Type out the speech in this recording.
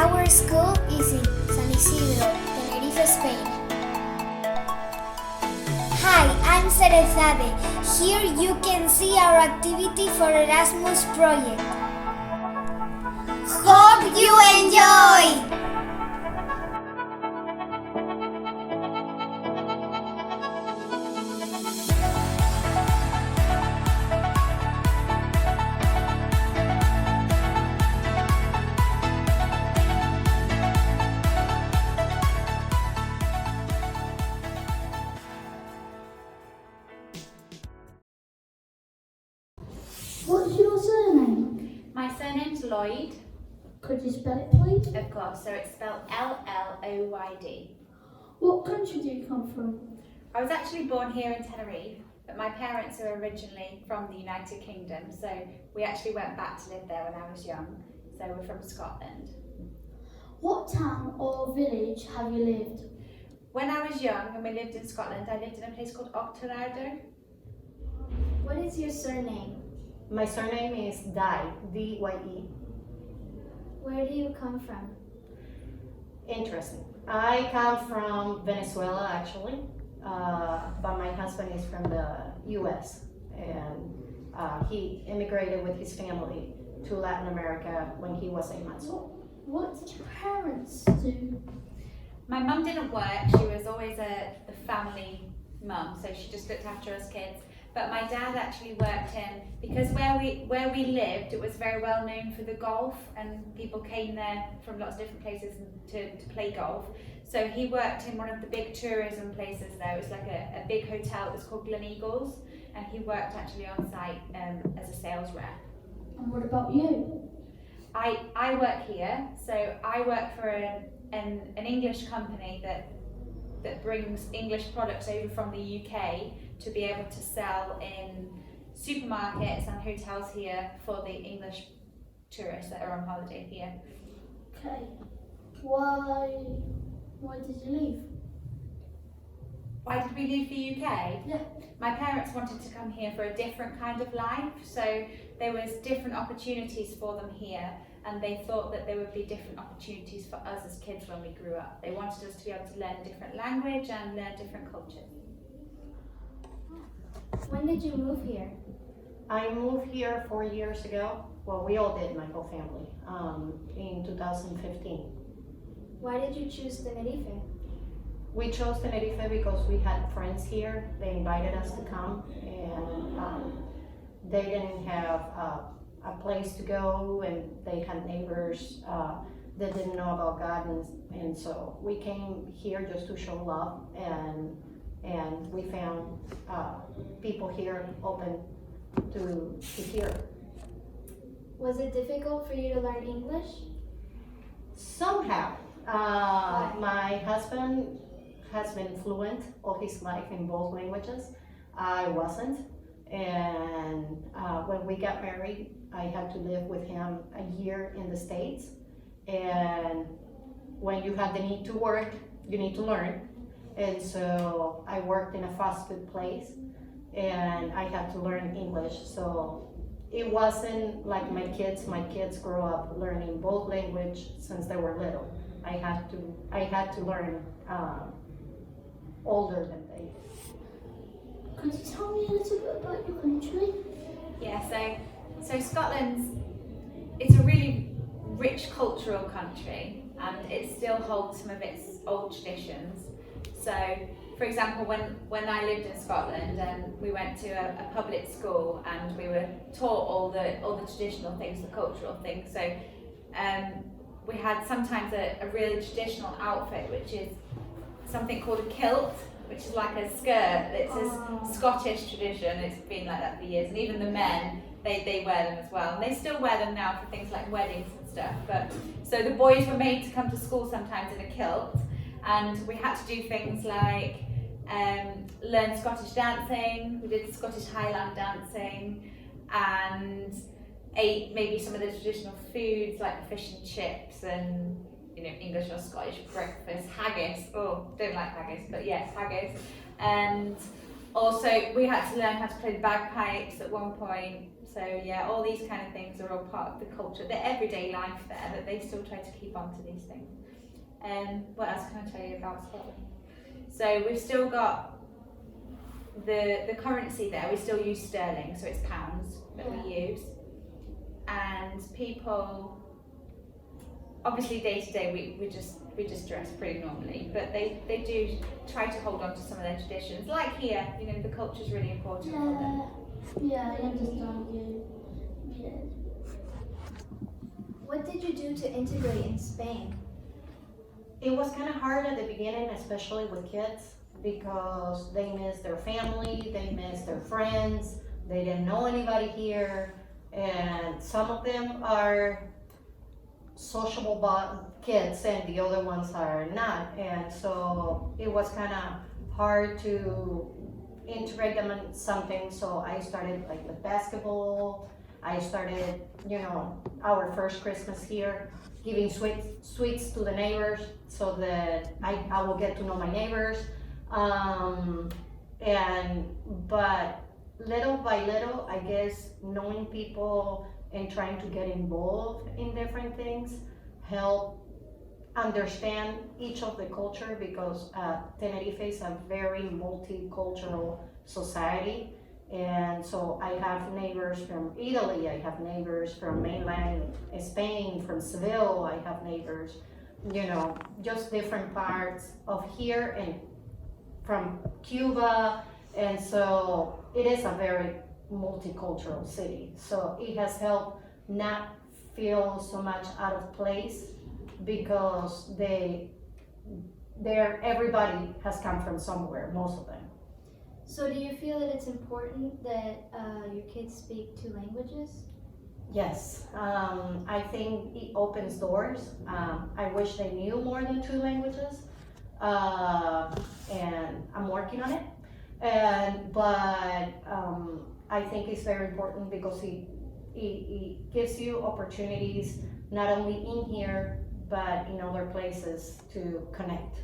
Our school is in San Isidro, Tenerife, Spain. Hi, I'm Cerezade. Here you can see our activity for Erasmus project. Hope you enjoy! What's your surname? My surname's Lloyd. Could you spell it, please? Of course, so it's spelled L-L-O-Y-D. What country do you come from? I was actually born here in Tenerife, but my parents are originally from the United Kingdom, so we actually went back to live there when I was young, so we're from Scotland. What town or village have you lived? When I was young and we lived in Scotland, I lived in a place called Octorauder. What is your surname? My surname is Dye, D-Y-E. Where do you come from? Interesting. I come from Venezuela actually, but my husband is from the US, and he immigrated with his family to Latin America when he was 8 months old. What did your parents do? My mum didn't work, she was always a family mum, so she just looked after us kids. But my dad actually worked in, because where we lived, it was very well known for the golf, and people came there from lots of different places to play golf. So he worked in one of the big tourism places there. It was like a big hotel, it was called Gleneagles, and he worked actually on site as a sales rep. And what about you? I work here, so I work for an English company that brings English products over from the UK to be able to sell in supermarkets and hotels here for the English tourists that are on holiday here. Okay. Why did you leave? Why did we leave the UK? Yeah. My parents wanted to come here for a different kind of life, so there was different opportunities for them here, and they thought that there would be different opportunities for us as kids when we grew up. They wanted us to be able to learn a different language and learn different cultures. When did you move here? I moved here 4 years ago. Well, we all did, my whole family, in 2015. Why did you choose Tenerife? We chose Tenerife because we had friends here. They invited us to come, and they didn't have a place to go, and they had neighbors that didn't know about God, and so we came here just to show love, and we found people here open to hear. Was it difficult for you to learn English? Somehow. My husband has been fluent all his life in both languages. I wasn't, and when we got married, I had to live with him a year in the States, and when you have the need to work, you need to learn. And so I worked in a fast food place, and I had to learn English. So it wasn't like my kids grew up learning both language since they were little. I had to learn older than they. Could you tell me a little bit about your country? Yeah, so Scotland's, it's a really rich cultural country, and it still holds some of its old traditions. So, for example, when I lived in Scotland, and we went to a public school, and we were taught all the traditional things, the cultural things. So, we had sometimes a really traditional outfit, which is something called a kilt, which is like a skirt. It's a Scottish tradition. It's been like that for years, and even the men, they wear them as well, and they still wear them now for things like weddings and stuff. But so the boys were made to come to school sometimes in a kilt, and we had to do things like learn Scottish dancing. We did Scottish Highland dancing, and ate maybe some of the traditional foods like fish and chips, and English or Scottish breakfast, haggis. Oh, don't like haggis, but yes, haggis. And Also, we had to learn how to play the bagpipes at one point. So yeah, all these kind of things are all part of the culture, the everyday life there, that they still try to keep on to these things. What else can I tell you about Scotland? So we've still got the currency there. We still use sterling, so it's pounds that we use. And people, obviously day to day, we just dress pretty normally, but they do try to hold on to some of their traditions. Like here, you know, the culture's really important for them. Yeah, I understand you. Yeah. What did you do to integrate in Spain? It was kind of hard at the beginning, especially with kids, because they miss their family, they miss their friends, they didn't know anybody here, and some of them are sociable kids and the other ones are not, and so it was kind of hard to integrate them in something. So I started like with basketball. I started, you know, our first Christmas here, giving sweets to the neighbors so that I will get to know my neighbors. But little by little, I guess, knowing people and trying to get involved in different things help understand each of the culture, because Tenerife is a very multicultural society. And so I have neighbors from Italy, I have neighbors from mainland Spain, from Seville, I have neighbors, you know, just different parts of here and from Cuba. And so it is a very multicultural city. So it has helped not feel so much out of place, because everybody has come from somewhere, most of them. So do you feel that it's important that your kids speak 2 languages? Yes, I think it opens doors. I wish they knew more than 2 languages, and I'm working on it. But I think it's very important because it gives you opportunities not only in here but in other places to connect.